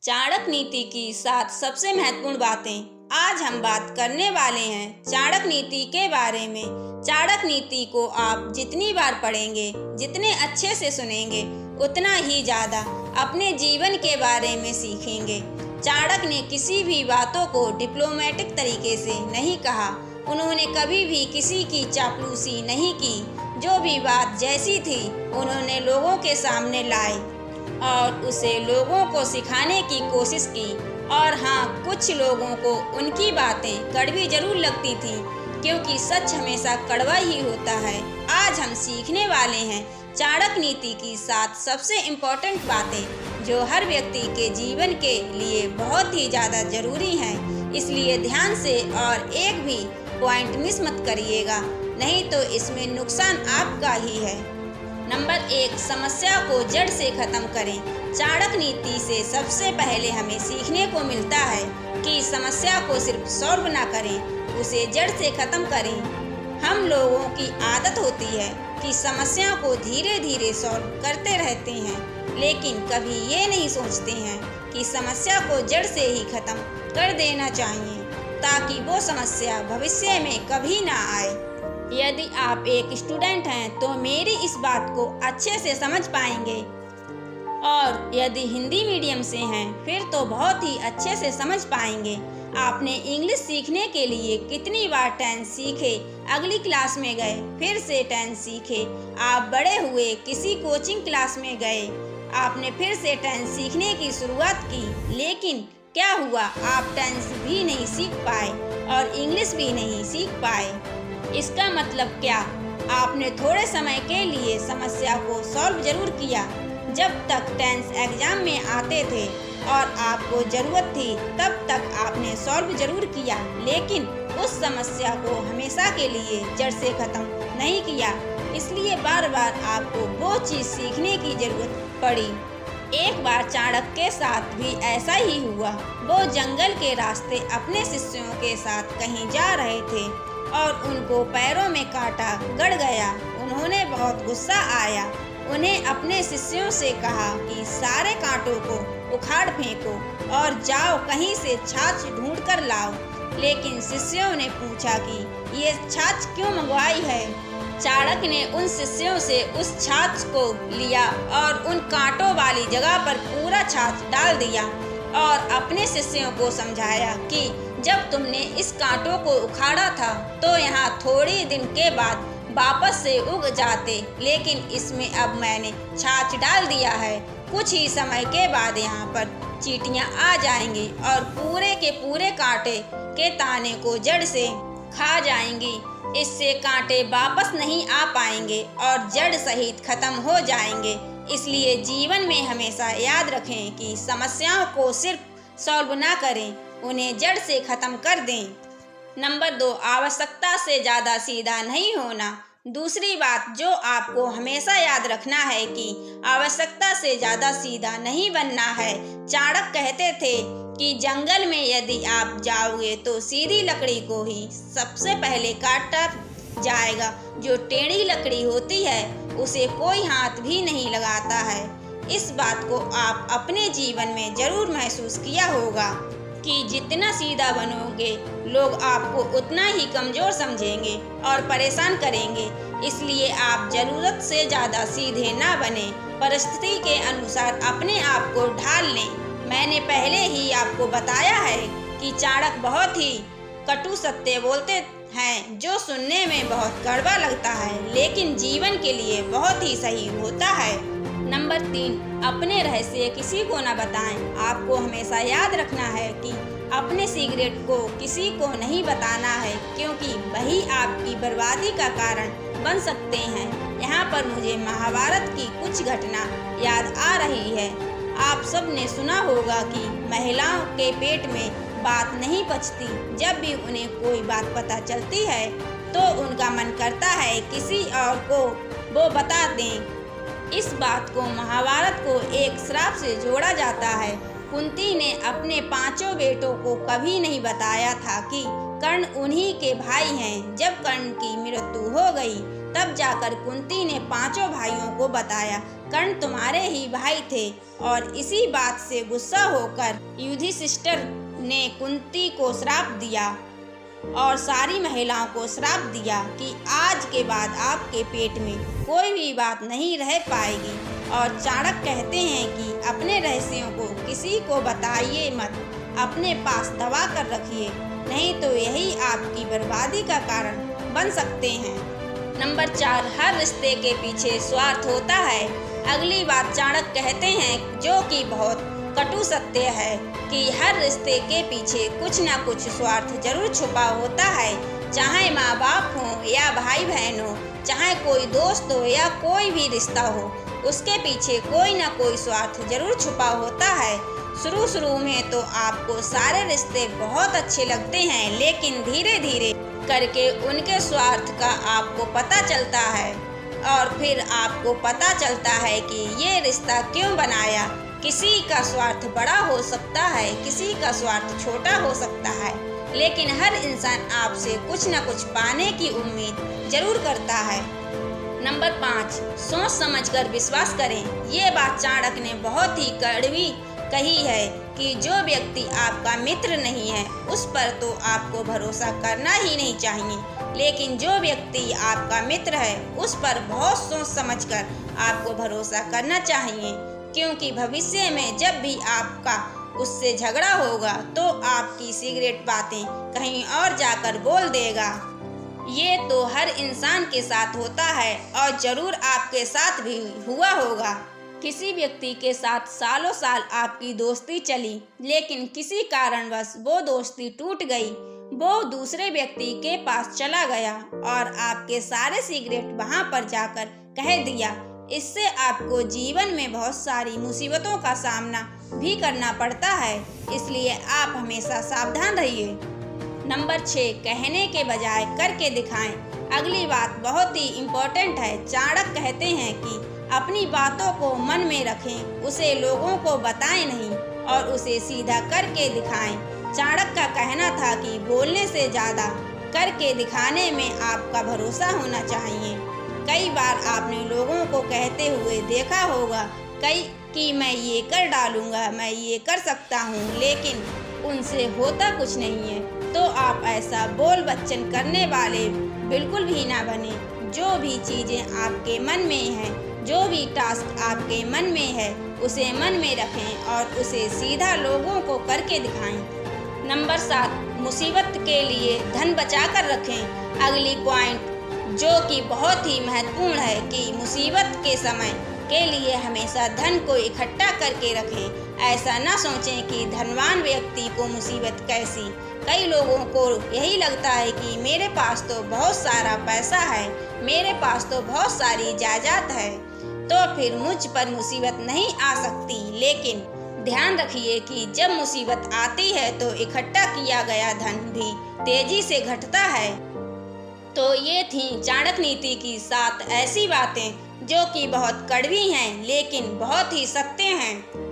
चाणक्य नीति की 7 सबसे महत्वपूर्ण बातें। आज हम बात करने वाले हैं चाणक्य नीति के बारे में। चाणक्य नीति को आप जितनी बार पढ़ेंगे, जितने अच्छे से सुनेंगे, उतना ही ज़्यादा अपने जीवन के बारे में सीखेंगे। चाणक्य ने किसी भी बातों को डिप्लोमेटिक तरीके से नहीं कहा। उन्होंने कभी भी किसी की चापलूसी नहीं की। जो भी बात जैसी थी उन्होंने लोगों के सामने लाई और उसे लोगों को सिखाने की कोशिश की। और हाँ, कुछ लोगों को उनकी बातें कड़वी जरूर लगती थी, क्योंकि सच हमेशा कड़वा ही होता है। आज हम सीखने वाले हैं चाणक्य नीति की 7 सबसे इम्पोर्टेंट बातें, जो हर व्यक्ति के जीवन के लिए बहुत ही ज़्यादा ज़रूरी हैं। इसलिए ध्यान से और एक भी पॉइंट मिस मत करिएगा, नहीं तो इसमें नुकसान आपका ही है। नंबर 1, समस्या को जड़ से खत्म करें। चाणक्य नीति से सबसे पहले हमें सीखने को मिलता है कि समस्या को सिर्फ सॉल्व ना करें, उसे जड़ से खत्म करें। हम लोगों की आदत होती है कि समस्या को धीरे धीरे सॉल्व करते रहते हैं, लेकिन कभी ये नहीं सोचते हैं कि समस्या को जड़ से ही खत्म कर देना चाहिए, ताकि वो समस्या भविष्य में कभी ना आए। यदि आप एक स्टूडेंट हैं तो मेरी इस बात को अच्छे से समझ पाएंगे, और यदि हिंदी मीडियम से हैं फिर तो बहुत ही अच्छे से समझ पाएंगे। आपने इंग्लिश सीखने के लिए कितनी बार टेंस सीखे, अगली क्लास में गए, फिर से टेंस सीखे। आप बड़े हुए, किसी कोचिंग क्लास में गए, आपने फिर से टेंस सीखने की शुरुआत की, लेकिन क्या हुआ? आप टेंस भी नहीं सीख पाए और इंग्लिश भी नहीं सीख पाए। इसका मतलब क्या? आपने थोड़े समय के लिए समस्या को सॉल्व जरूर किया, जब तक टेंस एग्जाम में आते थे और आपको ज़रूरत थी तब तक आपने सॉल्व जरूर किया, लेकिन उस समस्या को हमेशा के लिए जड़ से ख़त्म नहीं किया। इसलिए बार बार आपको वो चीज़ सीखने की ज़रूरत पड़ी। एक बार चाणक्य के साथ भी ऐसा ही हुआ। वो जंगल के रास्ते अपने शिष्यों के साथ कहीं जा रहे थे और उनको पैरों में कांटा गड़ गया। उन्होंने बहुत गुस्सा आया। उन्हें अपने शिष्यों से कहा कि सारे कांटों को उखाड़ फेंको और जाओ कहीं से छाछ ढूंढ कर लाओ। लेकिन शिष्यों ने पूछा कि ये छाछ क्यों मंगवाई है? चाणक्य ने उन शिष्यों से उस छाछ को लिया और उन कांटों वाली जगह पर पूरा छाछ डाल दिया और अपने शिष्यों को समझाया कि जब तुमने इस कांटों को उखाड़ा था तो यहाँ थोड़ी दिन के बाद वापस से उग जाते, लेकिन इसमें अब मैंने छाछ डाल दिया है। कुछ ही समय के बाद यहाँ पर चींटियाँ आ जाएंगी और पूरे के पूरे कांटे के ताने को जड़ से खा जाएंगी। इससे कांटे वापस नहीं आ पाएंगे और जड़ सहित खत्म हो जाएंगे। इसलिए जीवन में हमेशा याद रखें कि समस्याओं को सिर्फ सॉल्व ना करें, उन्हें जड़ से खत्म कर दें। नंबर 2, आवश्यकता से ज़्यादा सीधा नहीं होना। दूसरी बात जो आपको हमेशा याद रखना है कि आवश्यकता से ज़्यादा सीधा नहीं बनना है। चाणक्य कहते थे कि जंगल में यदि आप जाओगे तो सीधी लकड़ी को ही सबसे पहले काटा जाएगा। जो टेढ़ी लकड़ी होती है उसे कोई हाथ भी नहीं लगाता है। इस बात को आप अपने जीवन में जरूर महसूस किया होगा कि जितना सीधा बनोगे लोग आपको उतना ही कमज़ोर समझेंगे और परेशान करेंगे। इसलिए आप ज़रूरत से ज़्यादा सीधे ना बने, परिस्थिति के अनुसार अपने आप को ढाल लें। मैंने पहले ही आपको बताया है कि चाणक्य बहुत ही कटु सत्य बोलते हैं, जो सुनने में बहुत कड़वा लगता है लेकिन जीवन के लिए बहुत ही सही होता है। नंबर 3, अपने रहस्य किसी को न बताएं। आपको हमेशा याद रखना है कि अपने सीक्रेट को किसी को नहीं बताना है, क्योंकि वही आपकी बर्बादी का कारण बन सकते हैं। यहाँ पर मुझे महाभारत की कुछ घटना याद आ रही है। आप सब ने सुना होगा कि महिलाओं के पेट में बात नहीं पचती। जब भी उन्हें कोई बात पता चलती है तो उनका मन करता है किसी और को वो बता दें। इस बात को महाभारत को एक श्राप से जोड़ा जाता है। कुंती ने अपने 5 बेटों को कभी नहीं बताया था कि कर्ण उन्हीं के भाई हैं। जब कर्ण की मृत्यु हो गई तब जाकर कुंती ने पांचों भाइयों को बताया। कर्ण तुम्हारे ही भाई थे और इसी बात से गुस्सा होकर युधिष्ठिर ने कुंती को श्राप दिया और सारी महिलाओं को श्राप दिया कि आज के बाद आपके पेट में कोई भी बात नहीं रह पाएगी। और चाणक्य कहते हैं कि अपने रहस्यों को किसी को बताइए मत, अपने पास दबा कर रखिए, नहीं तो यही आपकी बर्बादी का कारण बन सकते हैं। नंबर 4, हर रिश्ते के पीछे स्वार्थ होता है। अगली बात चाणक्य कहते हैं जो कि बहुत कटु सत्य है कि हर रिश्ते के पीछे कुछ ना कुछ स्वार्थ जरूर छुपा होता है। चाहे माँ बाप हो या भाई बहन हो, चाहे कोई दोस्त हो या कोई भी रिश्ता हो, उसके पीछे कोई ना कोई स्वार्थ जरूर छुपा होता है। शुरू में तो आपको सारे रिश्ते बहुत अच्छे लगते हैं, लेकिन धीरे धीरे करके उनके स्वार्थ का आपको पता चलता है और फिर आपको पता चलता है कि ये रिश्ता क्यों बनाया। किसी का स्वार्थ बड़ा हो सकता है, किसी का स्वार्थ छोटा हो सकता है, लेकिन हर इंसान आपसे कुछ न कुछ पाने की उम्मीद जरूर करता है। नंबर 5, सोच समझकर विश्वास करें। ये बात चाणक्य ने बहुत ही कड़वी कही है कि जो व्यक्ति आपका मित्र नहीं है उस पर तो आपको भरोसा करना ही नहीं चाहिए, लेकिन जो व्यक्ति आपका मित्र है उस पर बहुत सोच समझकर आपको भरोसा करना चाहिए, क्योंकि भविष्य में जब भी आपका उससे झगड़ा होगा तो आपकी सिगरेट बातें कहीं और जाकर बोल देगा। ये तो हर इंसान के साथ होता है और जरूर आपके साथ भी हुआ होगा। किसी व्यक्ति के साथ सालों साल आपकी दोस्ती चली, लेकिन किसी कारणवश वो दोस्ती टूट गई, वो दूसरे व्यक्ति के पास चला गया और आपके सारे सिगरेट वहां पर जाकर कह दिया। इससे आपको जीवन में बहुत सारी मुसीबतों का सामना भी करना पड़ता है, इसलिए आप हमेशा सावधान रहिए। नंबर 6, कहने के बजाय करके दिखाएं। अगली बात बहुत ही इम्पोर्टेंट है। चाणक्य कहते हैं कि अपनी बातों को मन में रखें, उसे लोगों को बताएं नहीं और उसे सीधा करके दिखाएं। चाणक्य का कहना था कि बोलने से ज़्यादा करके दिखाने में आपका भरोसा होना चाहिए। कई बार आपने लोगों को कहते हुए देखा होगा कि मैं ये कर डालूंगा, मैं ये कर सकता हूँ, लेकिन उनसे होता कुछ नहीं है। तो आप ऐसा बोल बच्चन करने वाले बिल्कुल भी ना बने। जो भी चीज़ें आपके मन में हैं, जो भी टास्क आपके मन में है, उसे मन में रखें और उसे सीधा लोगों को करके दिखाएं। नंबर 7, मुसीबत के लिए धन बचा कर रखें। अगली पॉइंट जो कि बहुत ही महत्वपूर्ण है कि मुसीबत के समय के लिए हमेशा धन को इकट्ठा करके रखें। ऐसा ना सोचें कि धनवान व्यक्ति को मुसीबत कैसी। कई लोगों को यही लगता है कि मेरे पास तो बहुत सारा पैसा है, मेरे पास तो बहुत सारी जायदाद है, तो फिर मुझ पर मुसीबत नहीं आ सकती। लेकिन ध्यान रखिए कि जब मुसीबत आती है तो इकट्ठा किया गया धन भी तेजी से घटता है। तो ये थी चाणक्य नीति की 7 ऐसी बातें जो कि बहुत कड़वी हैं, लेकिन बहुत ही सत्य हैं।